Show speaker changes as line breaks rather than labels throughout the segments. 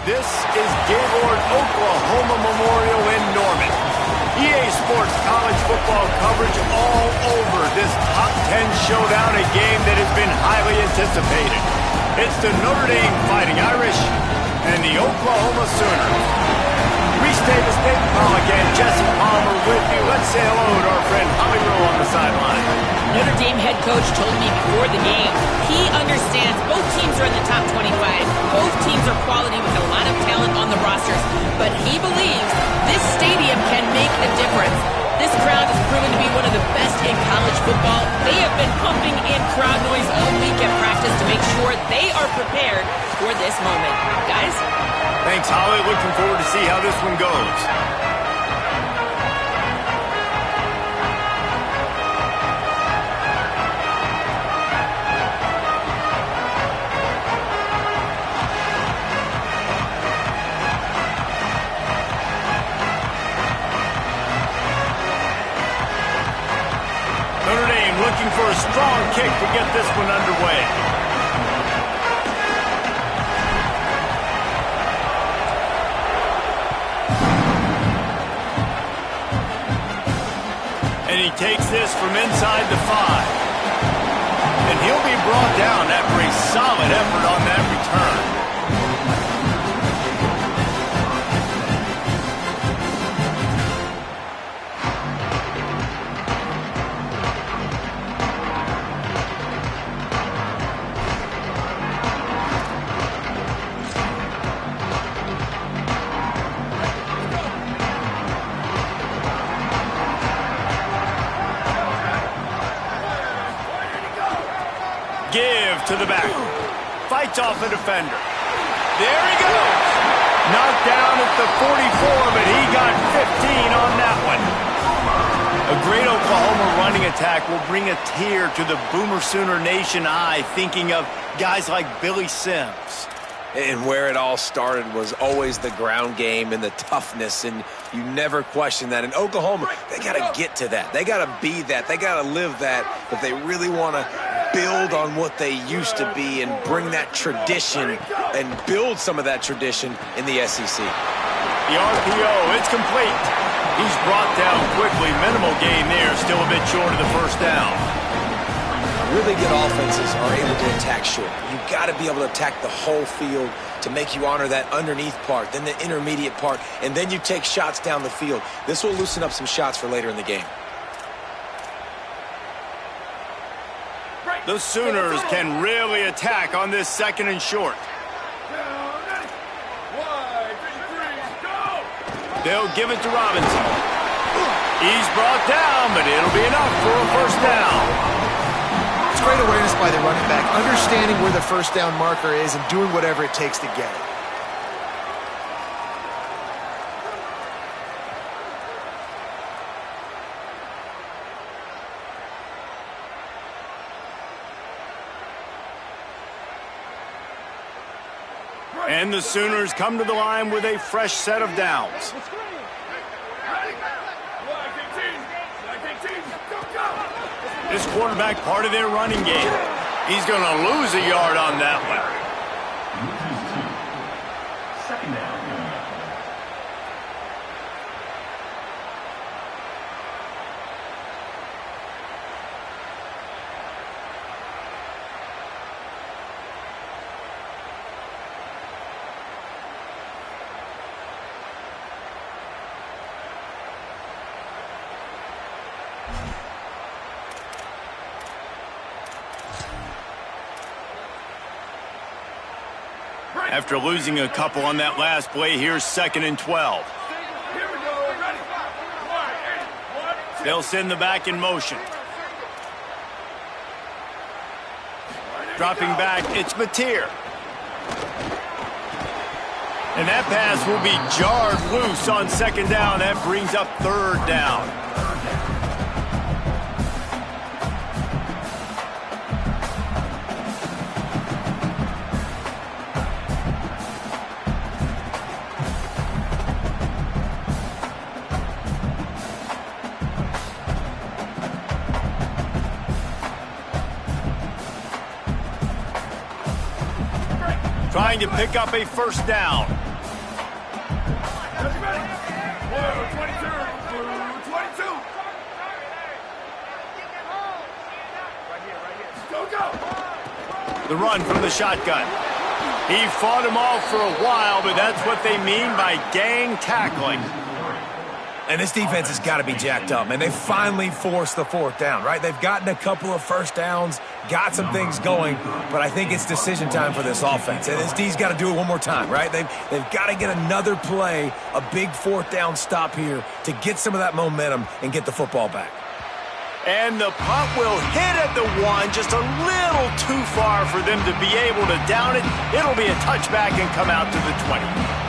This is Gaylord Oklahoma Memorial in Norman. EA Sports college football coverage all over this top 10 showdown, a game that has been highly anticipated. It's the Notre Dame Fighting Irish and the Oklahoma Sooners. Reese Davis, Dave Pollock, and Jesse Palmer with you. Let's say hello to our friend Holly Rowe on the sideline.
Notre Dame head coach told me before the game, he understands both teams are in the top 25. Both teams are quality with a lot of talent on the rosters. But he believes this stadium can make a difference. This crowd has proven to be one of the best in college football. They have been pumping in crowd noise all week at practice to make sure they are prepared for this moment. Guys?
Thanks, Holly. Looking forward to see how this one goes. Notre Dame looking for a strong kick to get this one underway. And he takes this from inside the 5. And he'll be brought down after a solid effort on that return. Give to the back. Fights off a defender. There he goes. Knocked down at the 44, but he got 15 on that one. A great Oklahoma running attack will bring a tear to the Boomer Sooner Nation eye, thinking of guys like Billy Sims.
And where it all started was always the ground game and the toughness, and you never question that. And Oklahoma, they got to get to that. They got to be that. They got to live that if they really want to build on what they used to be and bring that tradition and build some of that tradition in the SEC.
The RPO, it's complete. He's brought down quickly. Minimal gain there, still a bit short of the first down.
Really good offenses are able to attack short. You've got to be able to attack the whole field to make you honor that underneath part, then the intermediate part, and then you take shots down the field. This will loosen up some shots for later in the game.
The Sooners can really attack on this 2nd and short. They'll give it to Robinson. He's brought down, but it'll be enough for a first down.
It's great awareness by the running back, understanding where the first down marker is and doing whatever it takes to get it.
And the Sooners come to the line with a fresh set of downs. This quarterback part of their running game. He's going to lose a yard on that one. After losing a couple on that last play, here's 2nd and 12. They'll send the back in motion. Dropping back, it's Mateer. And that pass will be jarred loose on 2nd down. That brings up 3rd down. Trying to pick up a first down. The run from the shotgun. He fought him off for a while, but that's what they mean by gang tackling.
And this defense has got to be jacked up, man. They finally forced the fourth down, right? They've gotten a couple of first downs, got some things going, but I think it's decision time for this offense. And this D's got to do it one more time, right? They've got to get another play, a big fourth down stop here to get some of that momentum and get the football back.
And the punt will hit at the 1, just a little too far for them to be able to down it. It'll be a touchback and come out to the 20.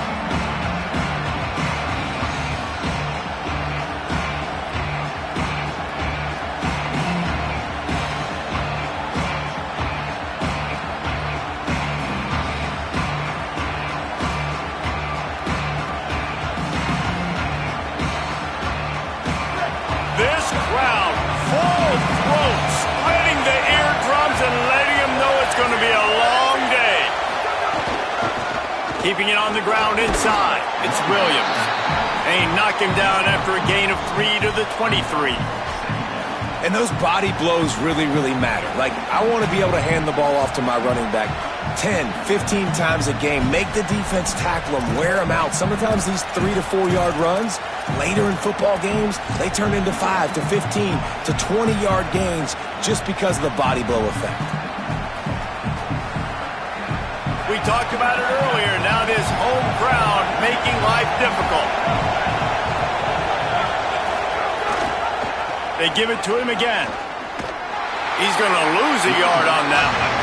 Keeping it on the ground inside. It's Williams. They knock him down after a gain of 3 to the 23.
And those body blows really, really matter. Like, I want to be able to hand the ball off to my running back 10, 15 times a game. Make the defense tackle them, wear them out. Sometimes these 3 to 4 yard runs, later in football games, they turn into 5 to 15 to 20 yard gains just because of the body blow effect.
We talked about it earlier. Now this home crowd making life difficult. They give it to him again. He's going to lose a yard on that one.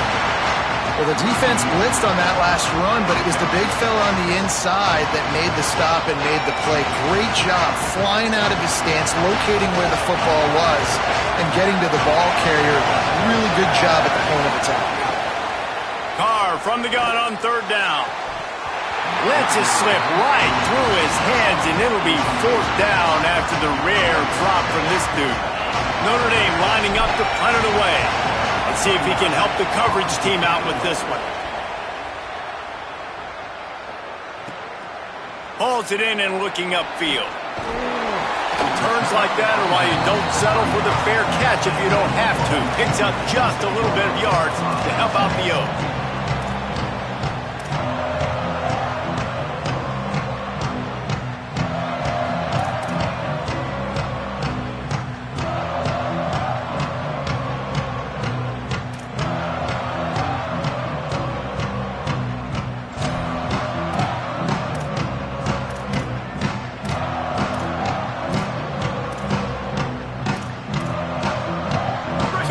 Well, the defense blitzed on that last run, but it was the big fella on the inside that made the stop and made the play. Great job flying out of his stance, locating where the football was, and getting to the ball carrier. Really good job at the point of attack.
Carr from the gun on third down. Lets it slip right through his hands, and it'll be fourth down after the rare drop from this dude. Notre Dame lining up to punt it away. Let's see if he can help the coverage team out with this one. Hauls it in and looking upfield. Turns like that are why you don't settle for the fair catch if you don't have to. Picks up just a little bit of yards to help out the Oaks.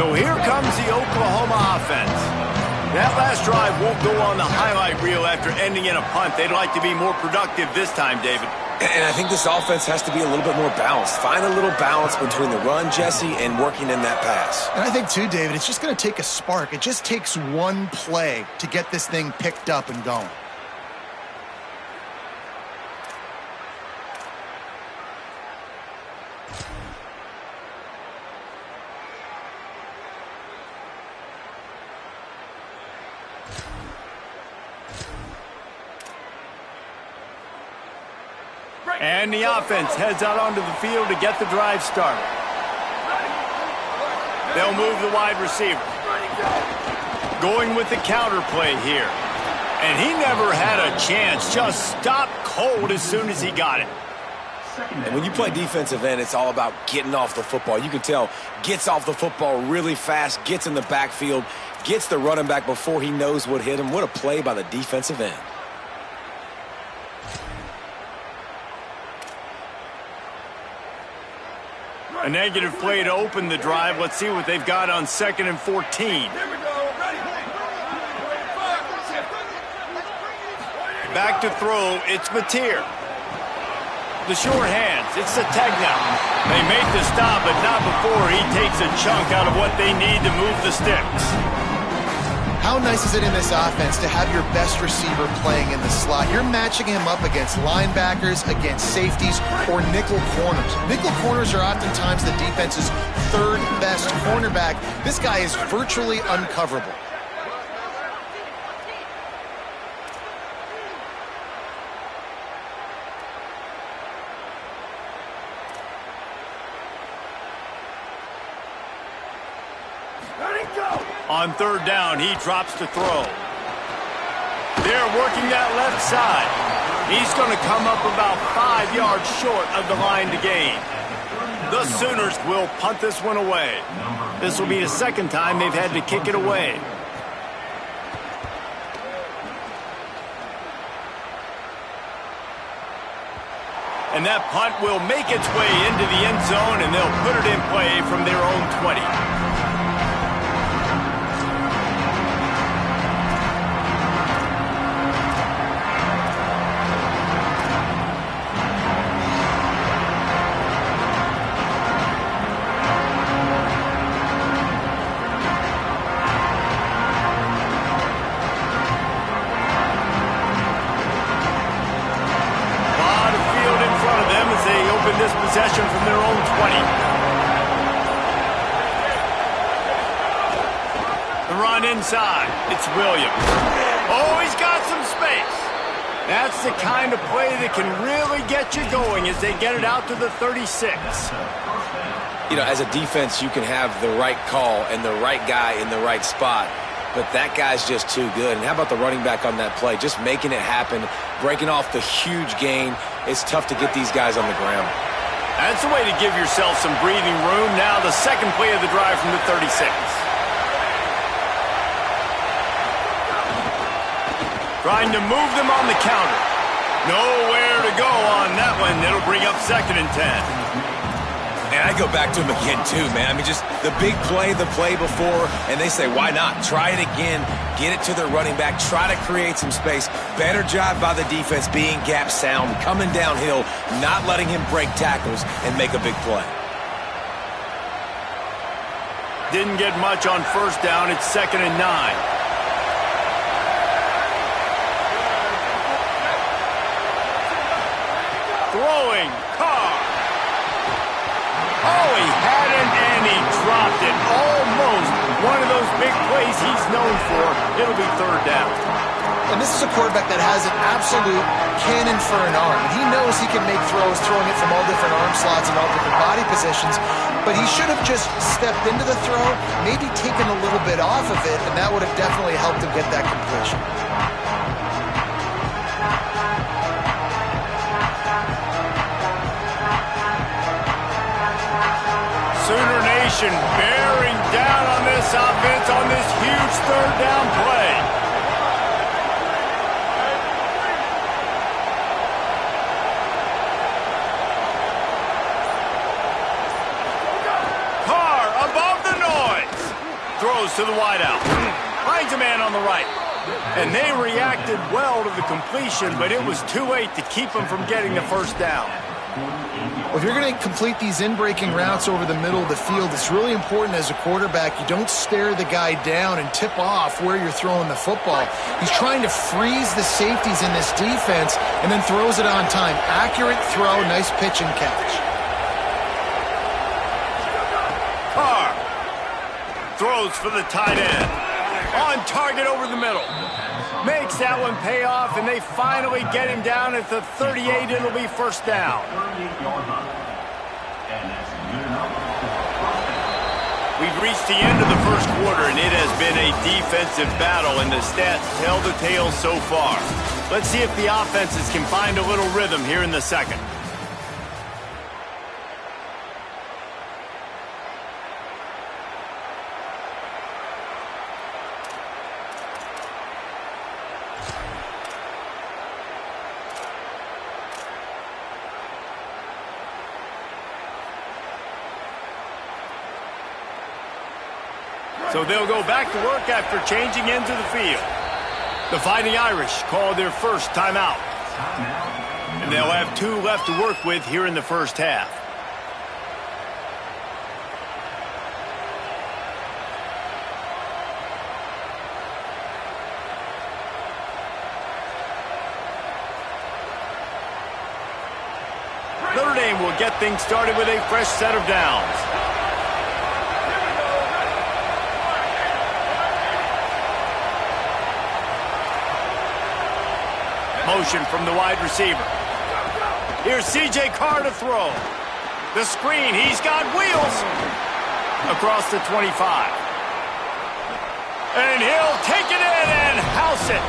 So here comes the Oklahoma offense. That last drive won't go on the highlight reel after ending in a punt. They'd like to be more productive this time, David.
And I think this offense has to be a little bit more balanced. Find a little balance between the run, Jesse, and working in that pass.
And I think, too, David, it's just going to take a spark. It just takes one play to get this thing picked up and going.
And the offense heads out onto the field to get the drive started. They'll move the wide receiver. Going with the counter play here. And he never had a chance. Just stopped cold as soon as he got it.
And when you play defensive end, it's all about getting off the football. You can tell, gets off the football really fast, gets in the backfield, gets the running back before he knows what hit him. What a play by the defensive end.
A negative play to open the drive. Let's see what they've got on 2nd and 14. Back to throw, it's Mateer. The short hands, it's the Tegna. They make the stop, but not before he takes a chunk out of what they need to move the sticks.
How nice is it in this offense to have your best receiver playing in the slot? You're matching him up against linebackers, against safeties, or nickel corners. Nickel corners are oftentimes the defense's third best cornerback. This guy is virtually uncoverable.
On third down, he drops to throw. They're working that left side. He's going to come up about 5 yards short of the line to gain. The Sooners will punt this one away. This will be the second time they've had to kick it away. And that punt will make its way into the end zone, and they'll put it in play from their own 20. This possession from their own 20. The run inside. It's Williams. Oh, he's got some space. That's the kind of play that can really get you going as they get it out to the 36.
You know, as a defense, you can have the right call and the right guy in the right spot, but that guy's just too good. And how about the running back on that play? Just making it happen, breaking off the huge gain. It's tough to get these guys on the ground.
That's a way to give yourself some breathing room. Now the second play of the drive from the 36. Trying to move them on the counter. Nowhere to go on that one. It'll bring up 2nd and 10.
And I go back to him again, too, man. I mean, just the big play, the play before, and they say, why not? Try it again, get it to their running back, try to create some space. Better job by the defense being gap sound, coming downhill, not letting him break tackles and make a big play.
Didn't get much on first down. It's 2nd and 9. Throwing, Carr. Oh, he had it and he dropped it. Almost one of those big plays he's known for. It'll be 3rd down.
And this is a quarterback that has an absolute cannon for an arm. He knows he can make throws, throwing it from all different arm slots and all different body positions. But he should have just stepped into the throw, maybe taken a little bit off of it, and that would have definitely helped him get that completion.
Sooner Nation bearing down on this offense on this huge 3rd down play. Carr above the noise. Throws to the wideout. Finds a man on the right. And they reacted well to the completion, but it was too late to keep them from getting the 1st down.
Well, if you're going to complete these in-breaking routes over the middle of the field, it's really important as a quarterback you don't stare the guy down and tip off where you're throwing the football. He's trying to freeze the safeties in this defense and then throws it on time. Accurate throw, nice pitch and catch.
Carr throws for the tight end. On target over the middle. Makes that one pay off, and they finally get him down at the 38. It'll be 1st down. We've reached the end of the 1st quarter, and it has been a defensive battle, and the stats tell the tale so far. Let's see if the offenses can find a little rhythm here in the 2nd. So they'll go back to work after changing into the field. The Fighting Irish call their first timeout. And they'll have 2 left to work with here in the 1st half. Notre Dame will get things started with a fresh set of downs. Motion from the wide receiver. Here's C.J. Carr to throw. The screen, he's got wheels. Across the 25. And he'll take it in and house it.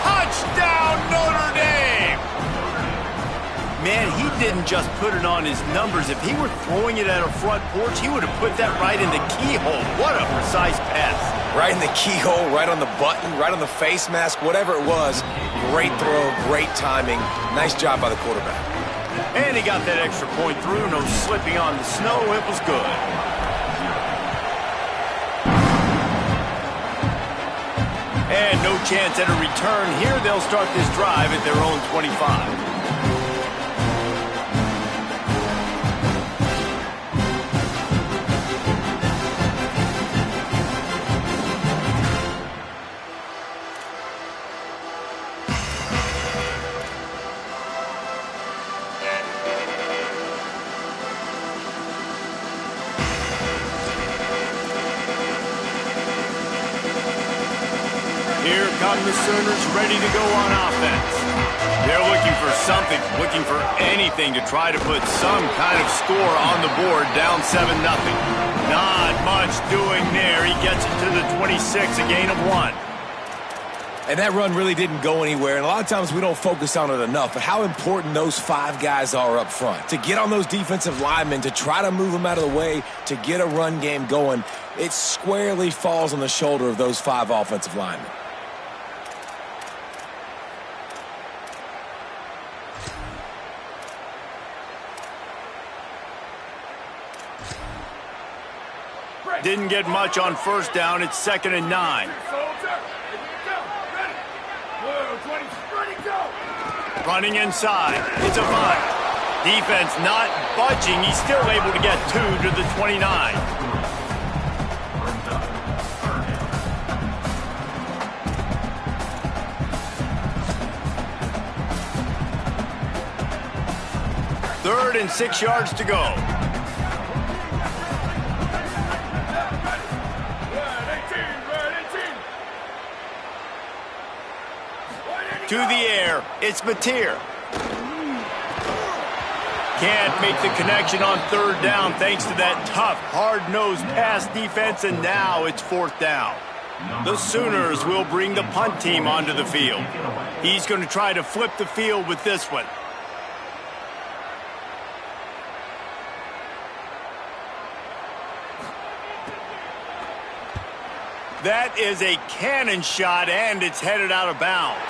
Touchdown, Notre Dame! Man, he didn't just put it on his numbers. If he were throwing it at a front porch, he would have put that right in the keyhole. What a precise pass.
Right in the keyhole, right on the button, right on the face mask, whatever it was. Great throw, great timing. Nice job by the quarterback.
And he got that extra point through. No slipping on the snow. It was good. And no chance at a return here. They'll start this drive at their own 25. Here come the Sooners ready to go on offense. They're looking for something, looking for anything to try to put some kind of score on the board, down 7-0. Not much doing there. He gets it to the 26, a gain of 1.
And that run really didn't go anywhere, and a lot of times we don't focus on it enough, but how important those 5 guys are up front. To get on those defensive linemen, to try to move them out of the way, to get a run game going, it squarely falls on the shoulder of those 5 offensive linemen.
Didn't get much on first down. It's 2nd and 9. Running inside. It's a punt. Defense not budging. He's still able to get 2 to the 29. Third and 6 yards to go. To the air, it's Mateer. Can't make the connection on 3rd down thanks to that tough, hard-nosed pass defense, and now it's 4th down. The Sooners will bring the punt team onto the field. He's going to try to flip the field with this one. That is a cannon shot, and it's headed out of bounds.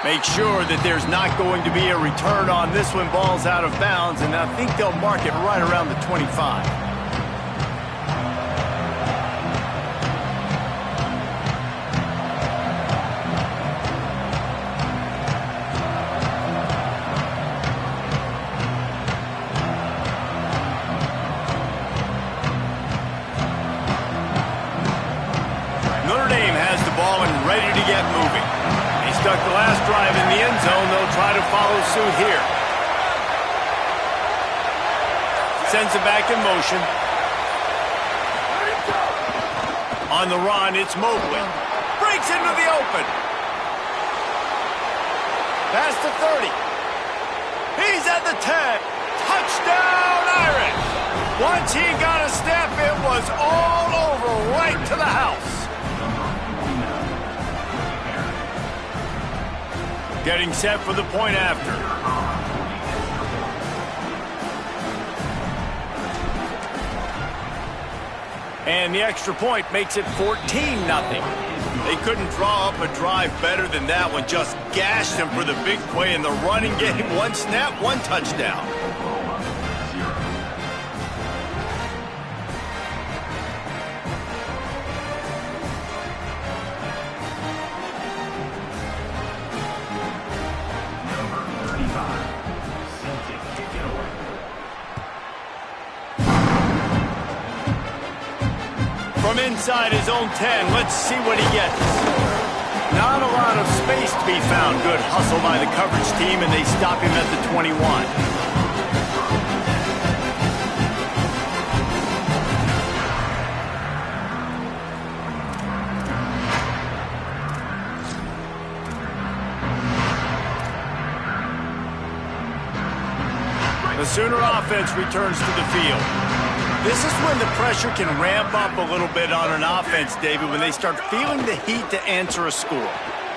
Make sure that there's not going to be a return on this one. Ball's out of bounds, and I think they'll mark it right around the 25. Notre Dame has the ball and ready to get moving. He stuck the last drive in the end zone. They'll try to follow suit here. Sends it back in motion. On the run, it's Mobley. Breaks into the open. Past the 30. He's at the 10. Touchdown, Irish. Once he got a step, it was all over, right to the house. Getting set for the point after. And the extra point makes it 14-0. They couldn't draw up a drive better than that one. Just gashed him for the big play in the running game. 1 snap, 1 touchdown. From inside his own 10, let's see what he gets. Not a lot of space to be found. Good hustle by the coverage team, and they stop him at the 21. The Sooner offense returns to the field. This is when the pressure can ramp up a little bit on an offense, David, when they start feeling the heat to answer a score.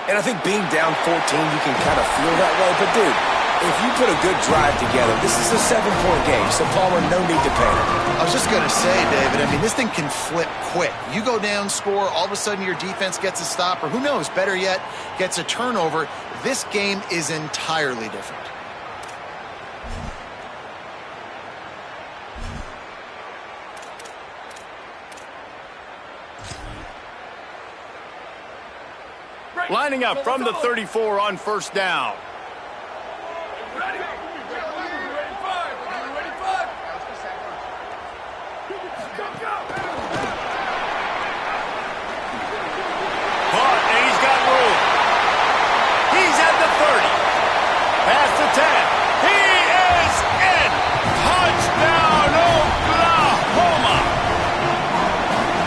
And I think being down 14, you can kind of feel that way. But, dude, if you put a good drive together, this is a 7-point game. So, Palmer, no need to panic.
I was just going to say, David, I mean, this thing can flip quick. You go down, score, all of a sudden your defense gets a stop, or who knows, better yet, gets a turnover. This game is entirely different.
Lining up from the 34 on first down. Caught, and he's got room. He's at the 30. Past the 10. He is in. Touchdown, Oklahoma.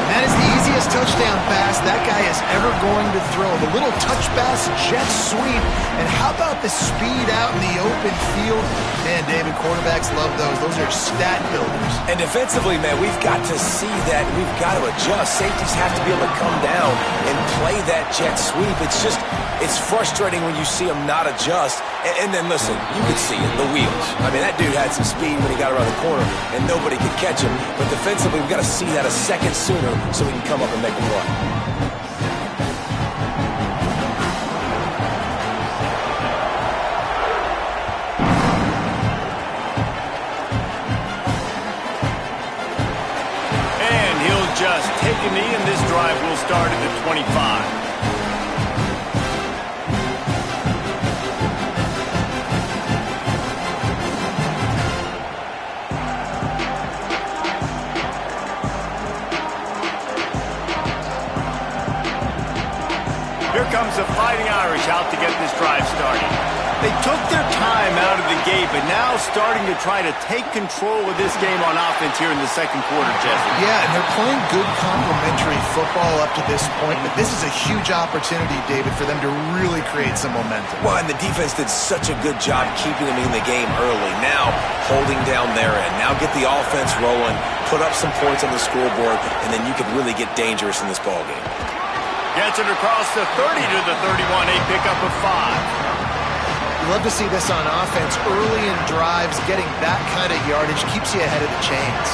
And that is the easiest touchdown pass that guy is ever going to throw. The little touch pass, jet sweep, and how about the speed out in the open field? Man, David, quarterbacks love those. Those are stat builders.
And defensively, man, we've got to see that. We've got to adjust. Safeties have to be able to come down and play that jet sweep. It's frustrating when you see them not adjust. And then, listen, you could see it, the wheels. I mean, that dude had some speed when he got around the corner, and nobody could catch him. But defensively, we've got to see that a second sooner so we can come up and make a play.
And he'll just take a knee, and this drive will start at the 25. Here comes the Fighting Irish out to get this drive started. They took their time out of the gate, but now starting to try to take control of this game on offense here in the second quarter, Jesse.
Yeah, and they're playing good complementary football up to this point, but this is a huge opportunity, David, for them to really create some momentum.
Well, and the defense did such a good job keeping them in the game early. Now, holding down their end. Now get the offense rolling, put up some points on the scoreboard, and then you could really get dangerous in this ballgame.
Gets it across the 30 to the 31, a pickup of 5.
You love to see this on offense. Early in drives, getting that kind of yardage keeps you ahead of the chains.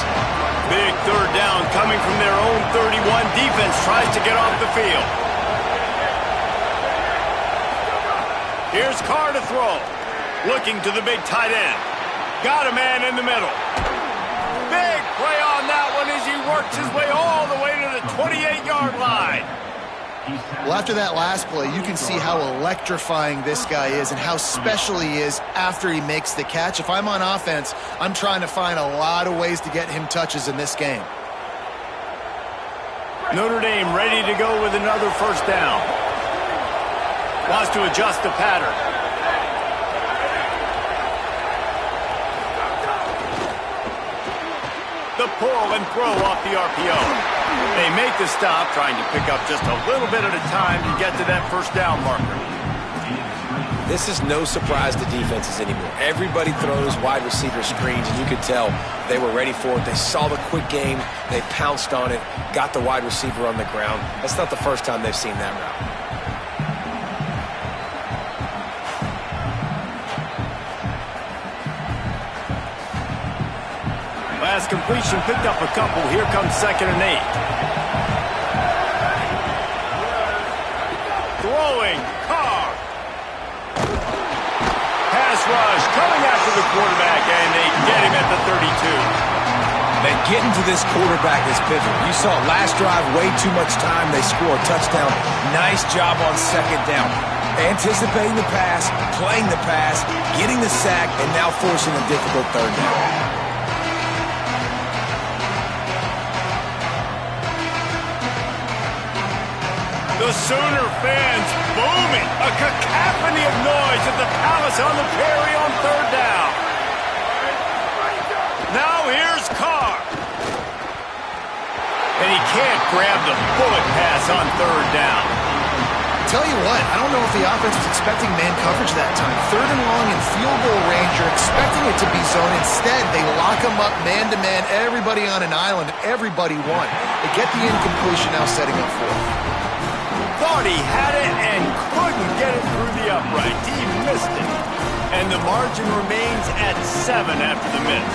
Big third down coming from their own 31. Defense tries to get off the field. Here's Carr to throw. Looking to the big tight end. Got a man in the middle. Big play on that one as he works his way all the way to the 28-yard line.
Well, after that last play, you can see how electrifying this guy is and how special he is after he makes the catch. If I'm on offense, I'm trying to find a lot of ways to get him touches in this game.
Notre Dame ready to go with another first down. Wants to adjust the pattern. The pull and throw off the RPO. They make the stop, trying to pick up just a little bit at a time to get to that first down marker.
This is no surprise to defenses anymore. Everybody throws wide receiver screens, and you could tell they were ready for it. They saw the quick game. They pounced on it, got the wide receiver on the ground. That's not the first time they've seen that route.
Last completion picked up a couple. Here comes 2nd and 8. Throwing, Carr. Pass rush coming after the quarterback, and they get him at the 32.
Man, getting to this quarterback is pivotal. You saw last drive, way too much time. They score a touchdown. Nice job on 2nd down. Anticipating the pass, playing the pass, getting the sack, and now forcing a difficult 3rd down.
The Sooner fans booming. A cacophony of noise at the Palace on the Prairie on 3rd down. Now here's Carr. And he can't grab the bullet pass on 3rd down.
Tell you what, I don't know if the offense was expecting man coverage that time. 3rd and long in field field goal range. You're expecting it to be zone. Instead, they lock him up man-to-man, everybody on an island, everybody won. They get the incompletion now setting up for it.
Thought he had it and couldn't get it through the upright. He missed it. And the margin remains at 7 after the miss.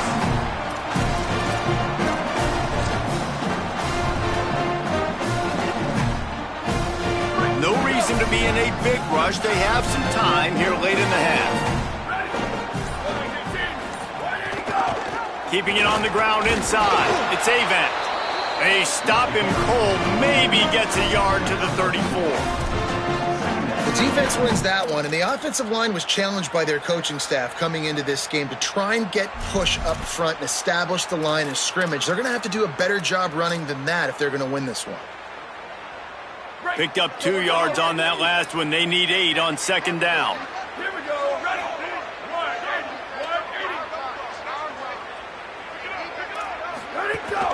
No reason to be in a big rush. They have some time here late in the half. Keeping it on the ground inside. It's Avant. They stop him cold. Maybe gets a yard to the 34.
The defense wins that one, and the offensive line was challenged by their coaching staff coming into this game to try and get push up front and establish the line of scrimmage. They're going to have to do a better job running than that if they're going to win this one.
Picked up 2 yards on that last one. They need 8 on second down.
Here we go. Ready. Ready, go.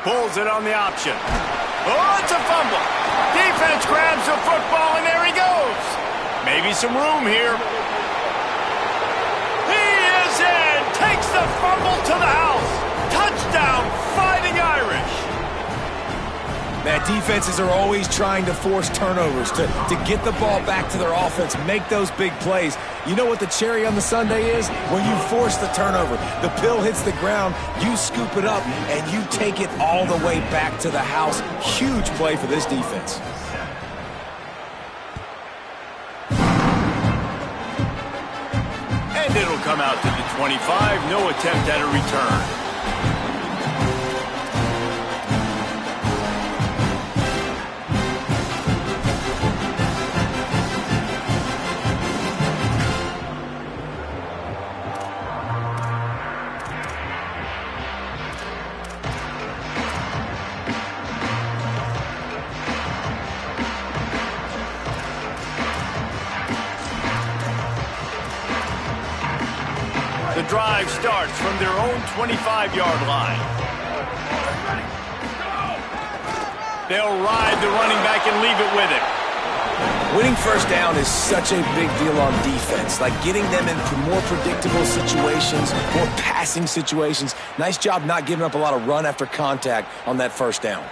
Pulls it on the option. Oh, it's a fumble. Defense grabs the football, and there he goes. Maybe some room here. He is in. Takes the fumble to the house. Touchdown, Fighting Irish.
Man, defenses are always trying to force turnovers to get the ball back to their offense, make those big plays. You know what the cherry on the sundae is? When you force the turnover, the pill hits the ground, you scoop it up, and you take it all the way back to the house. Huge play for this defense.
And it'll come out to the 25. No attempt at a return. The drive starts from their own 25-yard line. They'll ride the running back and leave it with him.
Winning first down is such a big deal on defense, like getting them into more predictable situations, more passing situations. Nice job not giving up a lot of run after contact on that first down.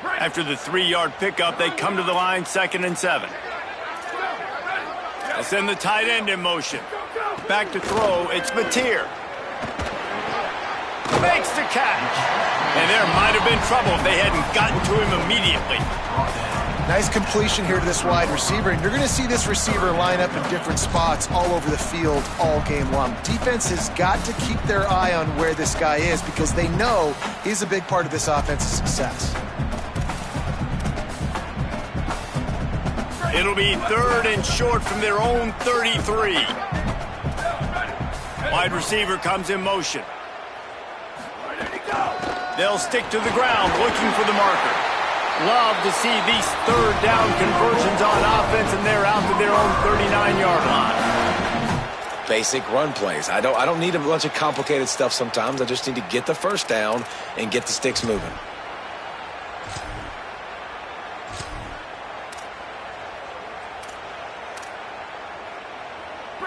After the 3-yard pickup, they come to the line, 2nd and 7. They'll send the tight end in motion. Back to throw, it's Mateer. Makes the catch. And there might have been trouble if they hadn't gotten to him immediately.
Nice completion here to this wide receiver, and you're going to see this receiver line up in different spots all over the field all game long. Defense has got to keep their eye on where this guy is because they know he's a big part of this offense's success.
It'll be 3rd and short from their own 33. Wide receiver comes in motion. They'll stick to the ground looking for the marker. Love to see these 3rd down conversions on offense, and they're out to their own 39-yard line.
Basic run plays. I don't need a bunch of complicated stuff sometimes. I just need to get the first down and get the sticks moving.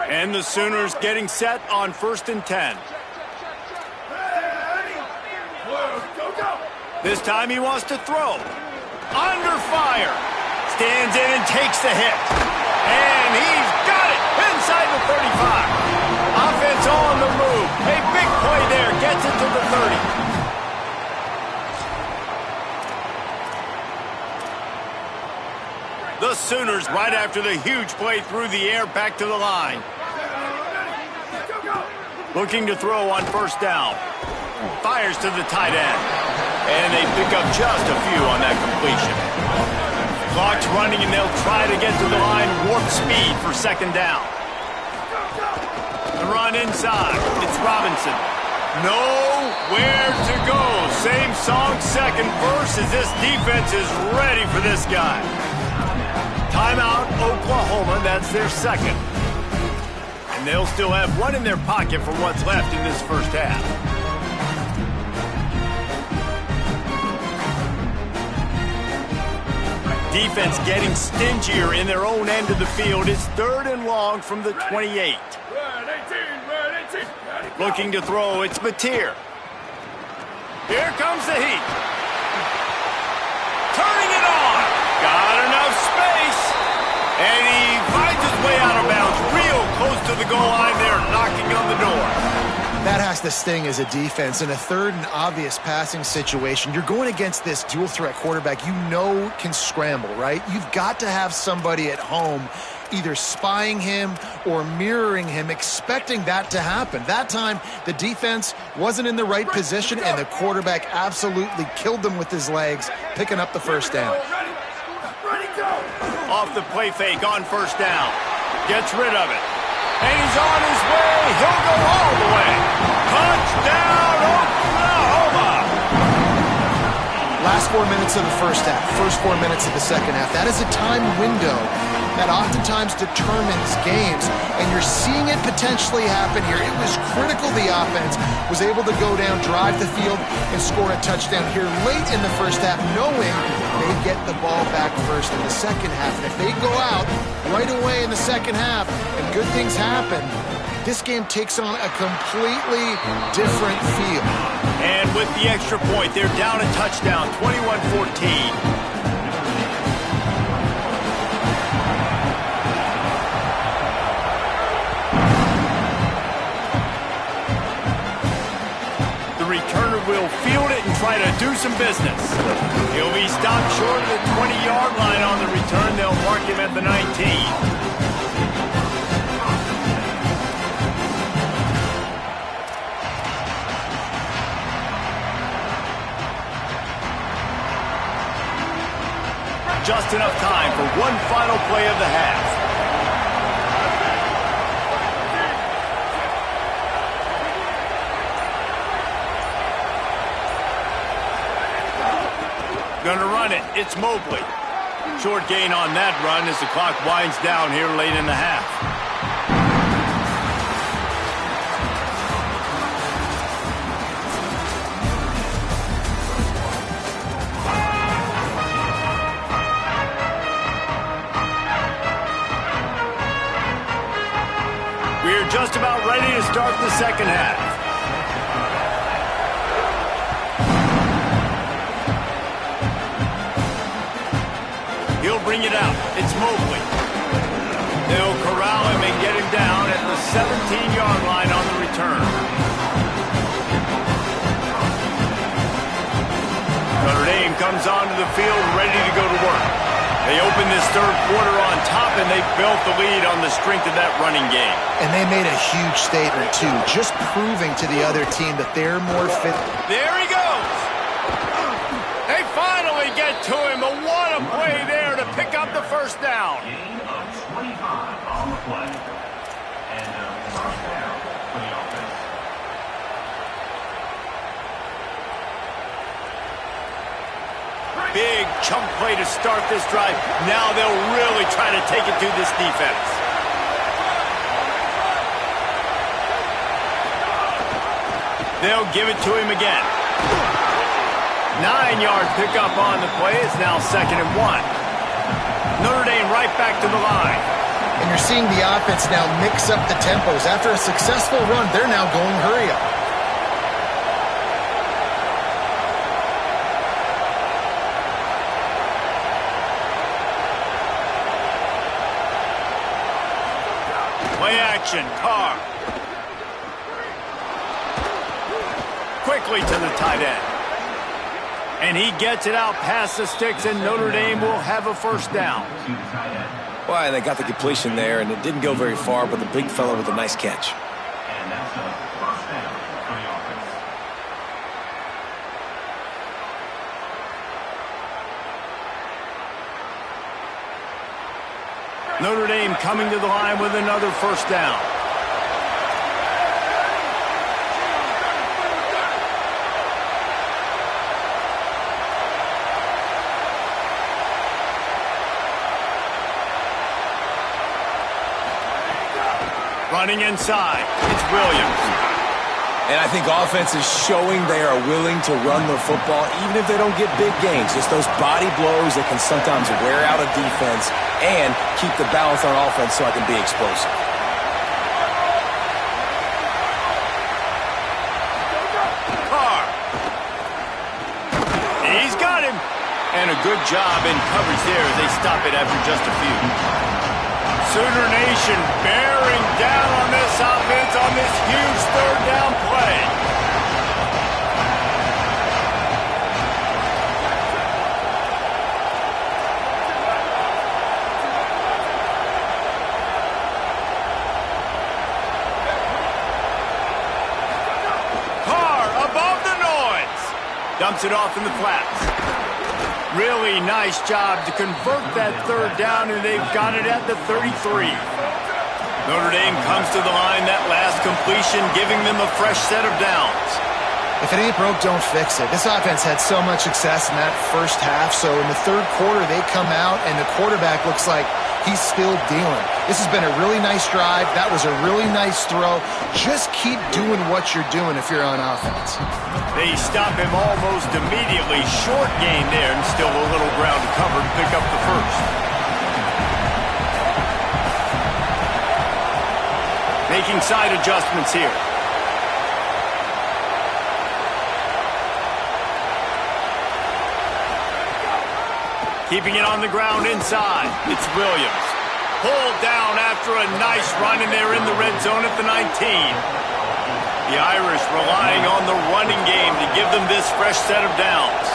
And the Sooners getting set on 1st and 10. This time he wants to throw. Under fire. Stands in and takes the hit. And he's got it inside the 35. Offense on the move. A big play there. Gets it to the 30. The Sooners right after the huge play through the air back to the line. Looking to throw on 1st down. Fires to the tight end. And they pick up just a few on that completion. Clock's running and they'll try to get to the line. Warp speed for 2nd down. The run inside. It's Robinson. Nowhere to go. Same song, 2nd verse as this defense is ready for this guy. Timeout, Oklahoma. That's their 2nd. And and they'll still have one in their pocket for what's left in this first half. Defense getting stingier in their own end of the field. It's 3rd and long from the 28. Looking to throw, it's Mateer. Here comes the heat. Turning it on. Got enough space. And he finds his way out of bounds real close to the goal line there, knocking on the door.
That has to sting as a defense. In a 3rd and obvious passing situation, you're going against this dual-threat quarterback you know can scramble, right? You've got to have somebody at home either spying him or mirroring him, expecting that to happen. That time, the defense wasn't in the right position, and the quarterback absolutely killed them with his legs, picking up the first down.
Off the play fake on first down. Gets rid of it. And he's on his way. He'll go all the way. Touchdown, Oklahoma!
Last 4 minutes of the first half, first 4 minutes of the second half. That is a time window that oftentimes determines games, and you're seeing it potentially happen here. It was critical the offense was able to go down, drive the field, and score a touchdown here late in the first half, knowing they'd get the ball back first in the second half. And if they go out right away in the second half and good things happen, this game takes on a completely different feel.
And with the extra point, they're down a touchdown, 21-14. Will field it and try to do some business. He'll be stopped short of the 20-yard line on the return. They'll mark him at the 19. Just enough time for one final play of the half. Going to run it. It's Mobley. Short gain on that run as the clock winds down here late in the half. We're just about ready to start the second half. He'll bring it out. It's Mobley. They'll corral him and get him down at the 17-yard line on the return. Notre Dame comes onto the field ready to go to work. They open this third quarter on top, and they built the lead on the strength of that running game.
And they made a huge statement, too, just proving to the other team that they're more fit.
There he goes. They finally get to him, but what a play there to pick up the first down.
Gain of 25 on the play. And first down for the offense.
Big chunk play to start this drive. Now they'll really try to take it to this defense. They'll give it to him again. 9-yard pickup on the play. It's now 2nd and 1. Notre Dame right back to the line.
And you're seeing the offense now mix up the tempos. After a successful run, they're now going hurry up.
Play action, Carr. Quickly to the tight end. And he gets it out past the sticks, and Notre Dame will have a first down.
Well, they got the completion there, and it didn't go very far, but the big fella with a nice catch.
And that's a first down for the offense.
Notre Dame coming to the line with another first down. Running inside, it's Williams.
And I think offense is showing they are willing to run the football, even if they don't get big gains. Just those body blows that can sometimes wear out a defense and keep the balance on offense so I can be explosive.
Carr. He's got him. And a good job in coverage there as they stop it after just a few. Sooner Nation bearing down on this offense on this huge third down play. Carr above the noise. Dumps it off in the flats. Really nice job to convert that third down, and they've got it at the 33. Notre Dame comes to the line that last completion, giving them a fresh set of downs.
If it ain't broke, don't fix it. This offense had so much success in that first half, so in the third quarter they come out and the quarterback looks like he's still dealing. This has been a really nice drive. That was a really nice throw. Just keep doing what you're doing if you're on offense.
They stop him almost immediately. Short gain there, and still a little ground to cover to pick up the first. Making side adjustments here. Keeping it on the ground inside. It's Williams. Pulled down after a nice run, and they're in the red zone at the 19. The Irish relying on the running game to give them this fresh set of downs.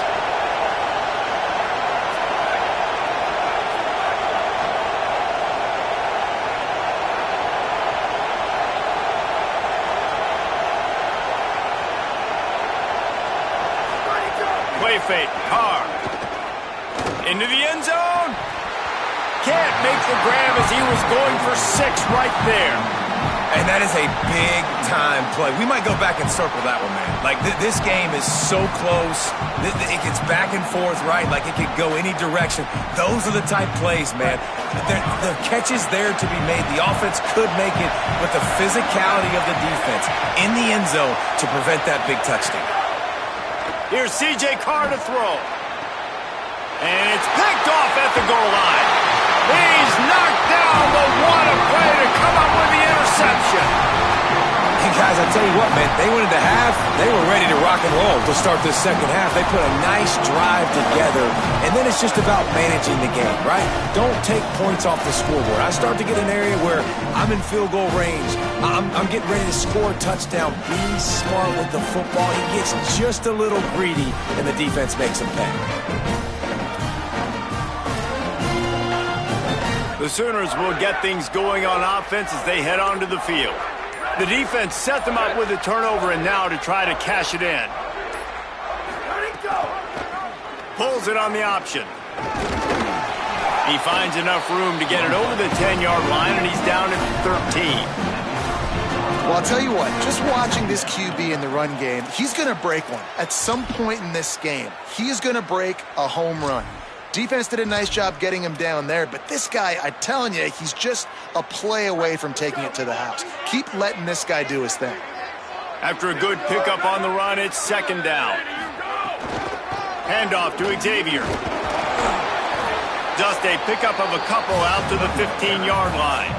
Play fake. Carr. Into the end zone. Can't make the grab as he was going for 6 right there.
And that is a big-time play. We might go back and circle that one, man. Like, this game is so close. It gets back and forth, right? Like, it could go any direction. Those are the type plays, man. The catch is there to be made. The offense could make it, but the physicality of the defense in the end zone to prevent that big touchdown.
Here's C.J. Carr to throw. And it's picked off at the goal line. He's knocked down, but what a play to come up with the interception.
And guys, I tell you what, man, they went into half. They were ready to rock and roll to start this second half. They put a nice drive together, and then it's just about managing the game, right? Don't take points off the scoreboard. I start to get an area where I'm in field goal range. I'm getting ready to score a touchdown. Be smart with the football. He gets just a little greedy, and the defense makes him pay.
The Sooners will get things going on offense as they head onto the field. The defense set them up with a turnover, and now to try to cash it in. Pulls it on the option. He finds enough room to get it over the 10-yard line, and he's down at 13.
Well, I'll tell you what, just watching this QB in the run game, he's going to break one. At some point in this game, he is going to break a home run. Defense did a nice job getting him down there, but this guy, I'm telling you, he's just a play away from taking it to the house. Keep letting this guy do his thing.
After a good pickup on the run, it's second down. Handoff to Xavier. Just a pickup of a couple out to the 15-yard line.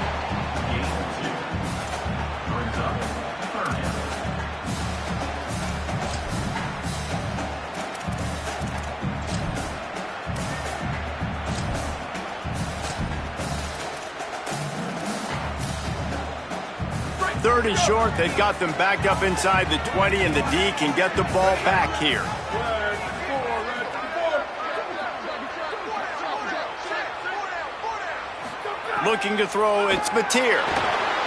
Third and short, they've got them backed up inside the 20, and the D can get the ball back here. Looking to throw, it's Mateer.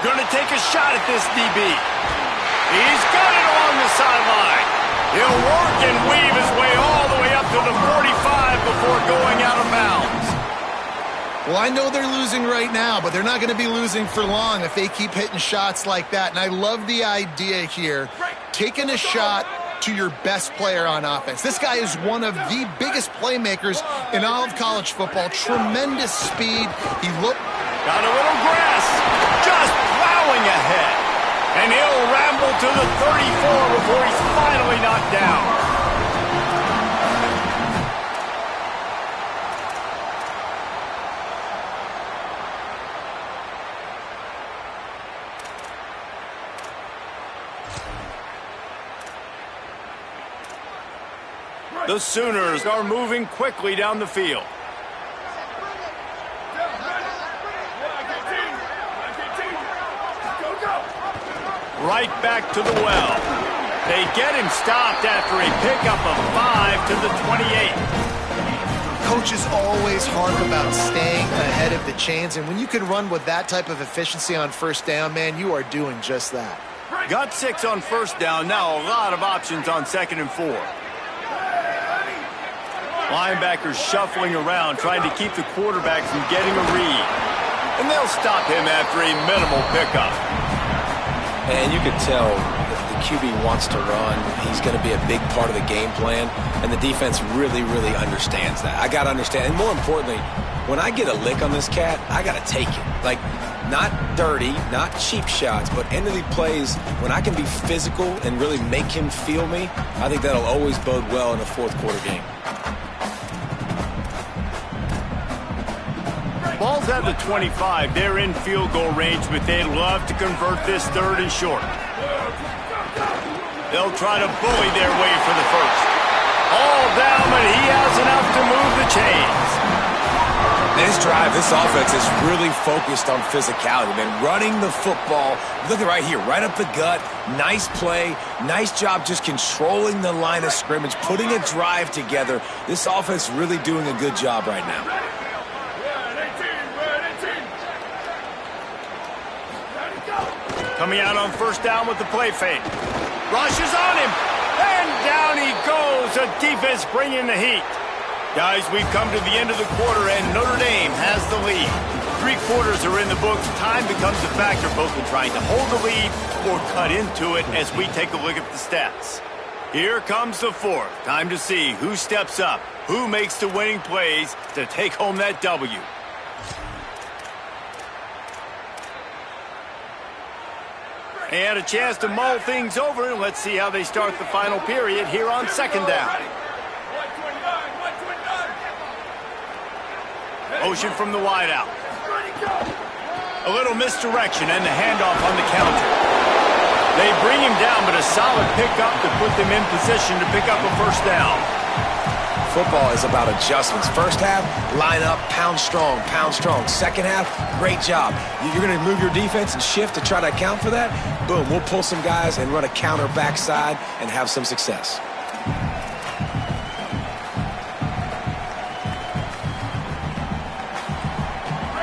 Going to take a shot at this DB. He's got it along the sideline. He'll work and weave his way all the way up to the 45 before going out of bounds.
Well, I know they're losing right now, but they're not going to be losing for long if they keep hitting shots like that. And I love the idea here, taking a shot to your best player on offense. This guy is one of the biggest playmakers in all of college football. Tremendous speed. He looked...
Got a little grass. Just plowing pulling ahead. And he'll ramble to the 34 before he's finally knocked down. The Sooners are moving quickly down the field. Right back to the well. They get him stopped after a pickup of 5 to the 28.
Coaches always harp about staying ahead of the chains, and when you can run with that type of efficiency on first down, man, you are doing just that.
Got 6 on first down, now a lot of options on 2nd and 4. Linebackers shuffling around, trying to keep the quarterback from getting a read. And they'll stop him after a minimal pickup.
And you can tell if the QB wants to run, he's going to be a big part of the game plan. And the defense really, really understands that. I got to understand. And more importantly, when I get a lick on this cat, I got to take it. Like, not dirty, not cheap shots, but end of the plays, when I can be physical and really make him feel me, I think that'll always bode well in a fourth quarter game.
Ball's at the 25. They're in field goal range, but they'd love to convert this 3rd and short. They'll try to bully their way for the first. All down, but he has enough to move the chains.
This drive, this offense is really focused on physicality, man. Running the football. Look at right here, right up the gut. Nice play. Nice job just controlling the line of scrimmage, putting a drive together. This offense really doing a good job right now.
Coming out on first down with the play fake. Rush is on him. And down he goes. The defense bringing the heat. Guys, we've come to the end of the quarter, and Notre Dame has the lead. 3 quarters are in the books. Time becomes a factor, both in trying to hold the lead or cut into it as we take a look at the stats. Here comes the 4th. Time to see who steps up, who makes the winning plays to take home that W. And a chance to mull things over, and let's see how they start the final period here on 2nd down. Motion from the wideout. A little misdirection and the handoff on the counter. They bring him down, but a solid pickup to put them in position to pick up a first down.
Football is about adjustments. First half, line up, pound strong, pound strong. Second half, great job. You're going to move your defense and shift to try to account for that. Boom, we'll pull some guys and run a counter backside and have some success.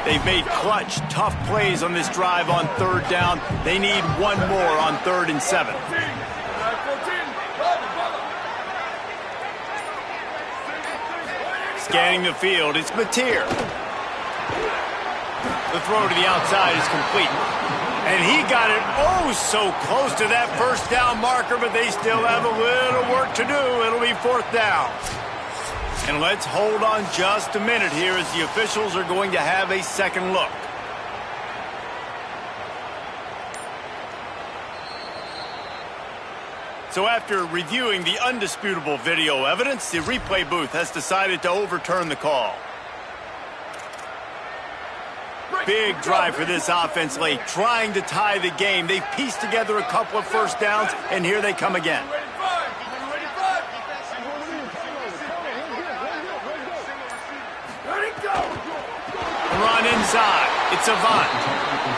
They've made clutch, tough plays on this drive on 3rd down. They need one more on 3rd and 7. Scanning the field, it's Mateer. The throw to the outside is complete. And he got it oh so close to that first down marker, but they still have a little work to do. It'll be 4th down. And let's hold on just a minute here as the officials are going to have a second look. So after reviewing the undisputable video evidence, the replay booth has decided to overturn the call. Big drive for this offense late, trying to tie the game. They've pieced together a couple of first downs, and here they come again. Run inside. It's Avant.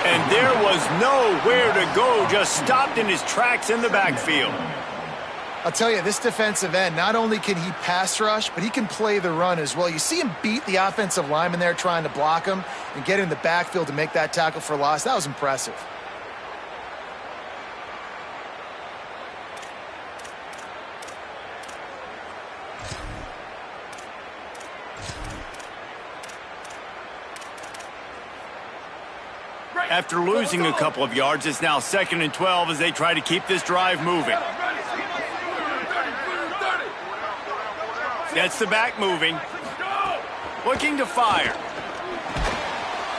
And there was nowhere to go, just stopped in his tracks in the backfield.
I'll tell you, this defensive end, not only can he pass rush, but he can play the run as well. You see him beat the offensive lineman there trying to block him and get in the backfield to make that tackle for loss. That was impressive.
After losing a couple of yards, it's now 2nd and 12 as they try to keep this drive moving. Gets the back moving. Looking to fire.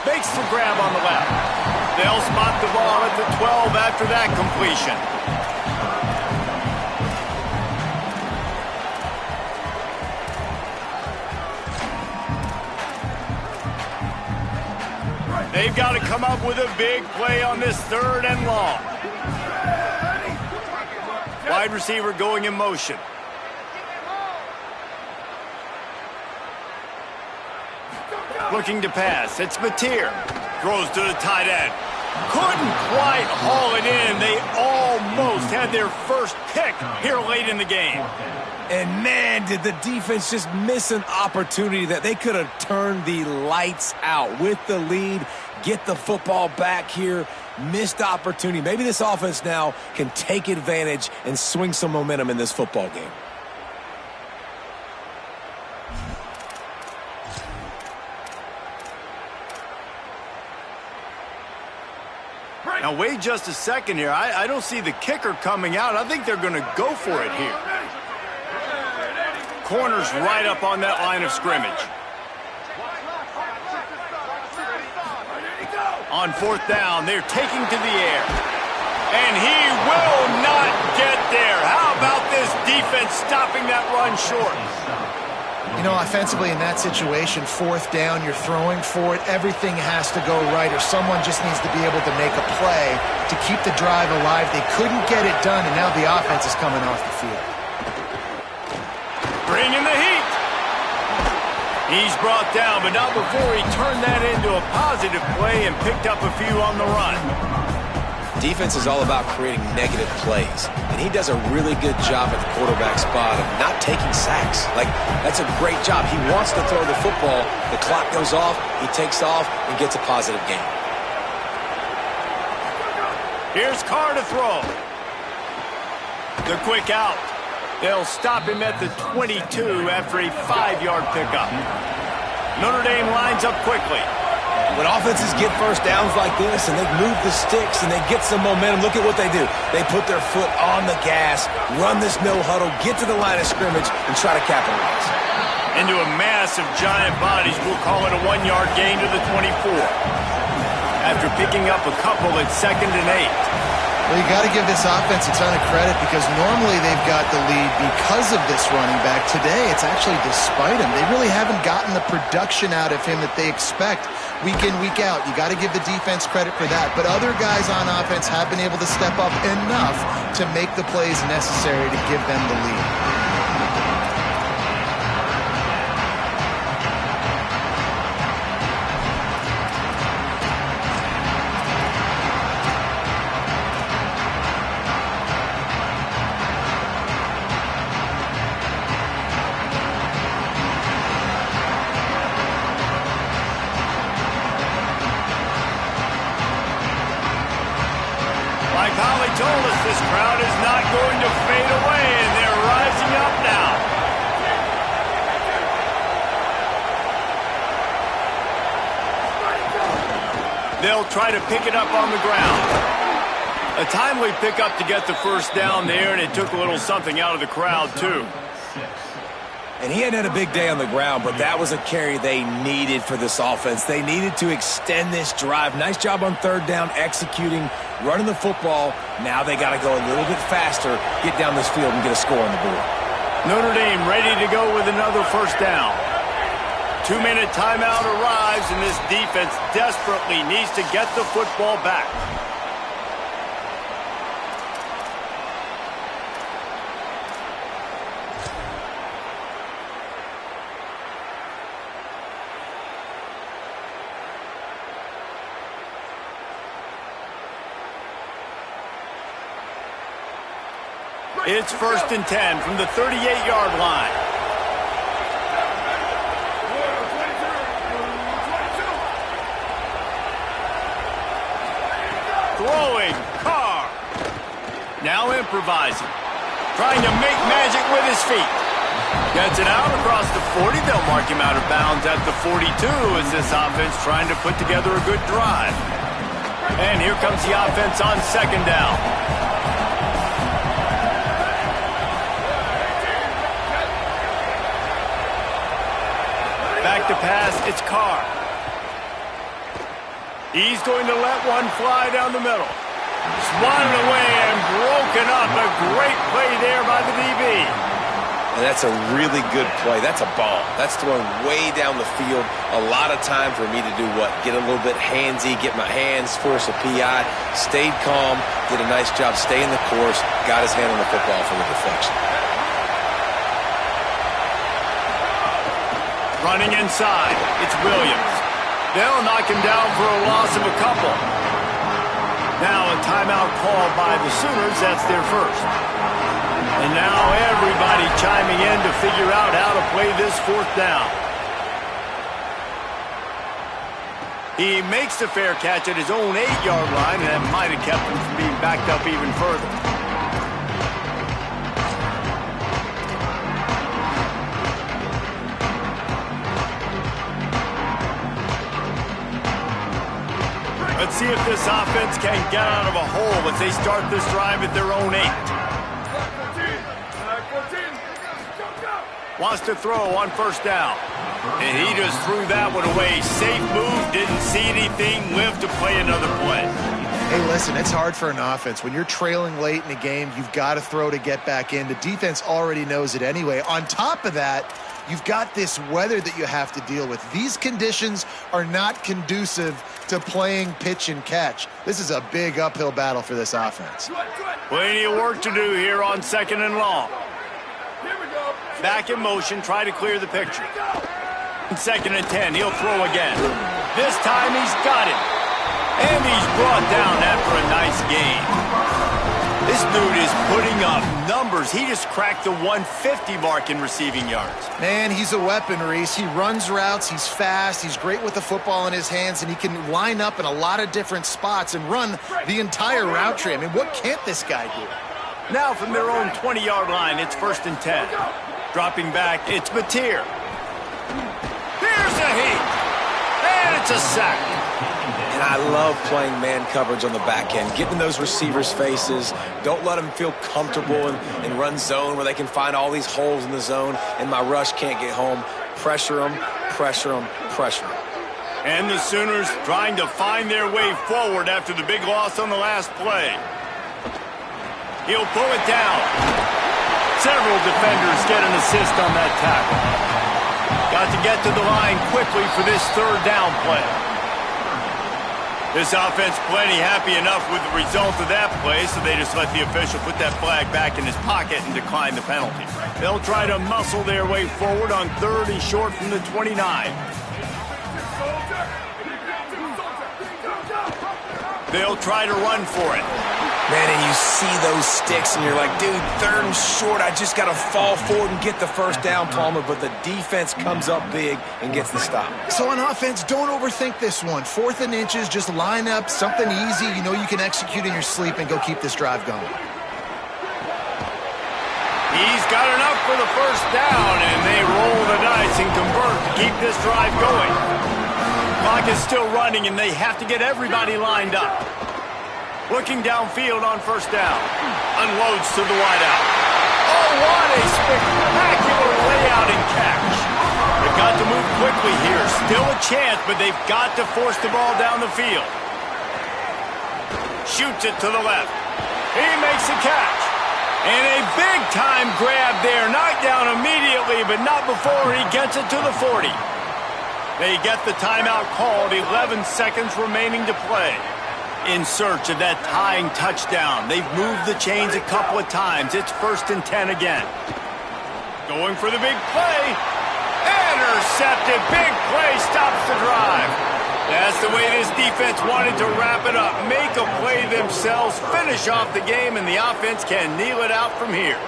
Makes the grab on the left. They'll spot the ball at the 12 after that completion. They've got to come up with a big play on this 3rd and long. Wide receiver going in motion. Looking to pass. It's Mateer. Throws to the tight end. Couldn't quite haul it in. They almost had their first pick here late in the game.
And man, did the defense just miss an opportunity that they could have turned the lights out with the lead, get the football back here. Missed opportunity. Maybe this offense now can take advantage and swing some momentum in this football game.
Now, wait just a second here. I don't see the kicker coming out. I think they're going to go for it here. Corner's right up on that line of scrimmage. On 4th down, they're taking to the air. And he will not get there. How about this defense stopping that run short?
You know, offensively in that situation, 4th down, you're throwing for it. Everything has to go right, or someone just needs to be able to make a play to keep the drive alive. They couldn't get it done, and now the offense is coming off the field.
Bringing the heat. He's brought down, but not before he turned that into a positive play and picked up a few on the run.
Defense is all about creating negative plays, and he does a really good job at the quarterback spot of not taking sacks. Like, that's a great job. He wants to throw the football. The clock goes off, he takes off, and gets a positive gain.
Here's Carr to throw. The quick out. They'll stop him at the 22 after a 5-yard pickup. Notre Dame lines up quickly.
When offenses get first downs like this and they move the sticks and they get some momentum, look at what they do. They put their foot on the gas, run this no huddle, get to the line of scrimmage, and try to capitalize.
Into a mass of giant bodies, we'll call it a 1-yard gain to the 24. After picking up a couple at 2nd and 8.
Well, you got to give this offense a ton of credit because normally they've got the lead because of this running back. Today, it's actually despite him. They really haven't gotten the production out of him that they expect week in, week out. You got to give the defense credit for that. But other guys on offense have been able to step up enough to make the plays necessary to give them the lead.
Like Holly told us, this crowd is not going to fade away, and they're rising up now. They'll try to pick it up on the ground. A timely pickup to get the first down there, and it took a little something out of the crowd, too.
And he hadn't had a big day on the ground, but that was a carry they needed for this offense. They needed to extend this drive. Nice job on 3rd down, executing, running the football. Now they got to go a little bit faster, get down this field, and get a score on the board.
Notre Dame ready to go with another first down. 2-minute timeout arrives, and this defense desperately needs to get the football back. It's 1st and 10 from the 38-yard line. Throwing, Carr. Now improvising. Trying to make magic with his feet. Gets it out across the 40. They'll mark him out of bounds at the 42 as this offense trying to put together a good drive. And here comes the offense on 2nd down. Back to pass, it's Carr. He's going to let one fly down the middle. Swatted away and broken up. A great play there by the DB.
And that's a really good play. That's a ball. That's thrown way down the field. A lot of time for me to do what? Get a little bit handsy, get my hands, force a PI. Stayed calm, did a nice job staying the course, got his hand on the football for the deflection.
Running inside, it's Williams. They'll knock him down for a loss of a couple. Now a timeout called by the Sooners. That's their first. And now everybody chiming in to figure out how to play this fourth down. He makes the fair catch at his own 8-yard line, and that might have kept him from being backed up even further. Let's see if this offense can get out of a hole as they start this drive at their own 8. Wants to throw on first down. And he just threw that one away. Safe move, didn't see anything, lived to play another play.
Hey, listen, it's hard for an offense. When you're trailing late in a game, you've got to throw to get back in. The defense already knows it anyway. On top of that, you've got this weather that you have to deal with. These conditions are not conducive to playing pitch and catch. This is a big uphill battle for this offense.
Plenty of work to do here on 2nd and long. Back in motion, try to clear the picture. 2nd and 10, he'll throw again. This time he's got it. And he's brought down after a nice game. This dude is putting up numbers. He just cracked the 150 mark in receiving yards.
Man, he's a weapon, Reese. He runs routes, he's fast, he's great with the football in his hands, and he can line up in a lot of different spots and run the entire route tree. I mean, what can't this guy do?
Now from their own 20-yard line, it's 1st and 10. Dropping back, it's Mateer. Here's a heat. And it's a sack.
And I love playing man coverage on the back end, getting those receivers' faces. Don't let them feel comfortable and run zone where they can find all these holes in the zone and my rush can't get home. Pressure them, pressure them, pressure them.
And the Sooners trying to find their way forward after the big loss on the last play. He'll pull it down. Several defenders get an assist on that tackle. Got to get to the line quickly for this 3rd down play. This offense plenty happy enough with the result of that play, so they just let the official put that flag back in his pocket and decline the penalty. They'll try to muscle their way forward on 3rd and short from the 29. They'll try to run for it.
Man, and you see those sticks, and you're like, dude, 3rd and short, I just got to fall forward and get the first down, Palmer, but the defense comes up big and gets the stop.
So on offense, don't overthink this one. 4th and inches, just line up something easy you know you can execute in your sleep and go keep this drive going.
He's got enough for the first down, and they roll the dice and convert to keep this drive going. Clock is still running, and they have to get everybody lined up. Looking downfield on first down. Unloads to the wideout. Oh, what a spectacular layout and catch. They've got to move quickly here. Still a chance, but they've got to force the ball down the field. Shoots it to the left. He makes the catch. And a big-time grab there. Knocked down immediately, but not before he gets it to the 40. They get the timeout called. 11 seconds remaining to play. In search of that tying touchdown. They've moved the chains a couple of times. It's 1st and 10 again. Going for the big play. Intercepted. Big play stops the drive. That's the way this defense wanted to wrap it up. Make a play themselves, finish off the game, and the offense can kneel it out from here.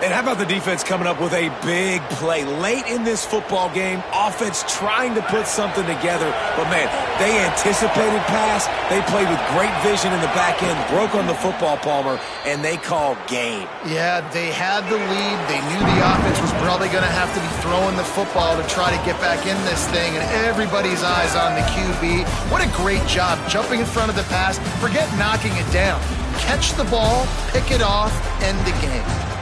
And how about the defense coming up with a big play late in this football game? Offense trying to put something together. But, man, they anticipated pass. They played with great vision in the back end, broke on the football, Palmer, and they called game.
Yeah, they had the lead. They knew the offense was probably going to have to be throwing the football to try to get back in this thing, and everybody's eyes on the QB. What a great job jumping in front of the pass. Forget knocking it down. Catch the ball, pick it off, end the game.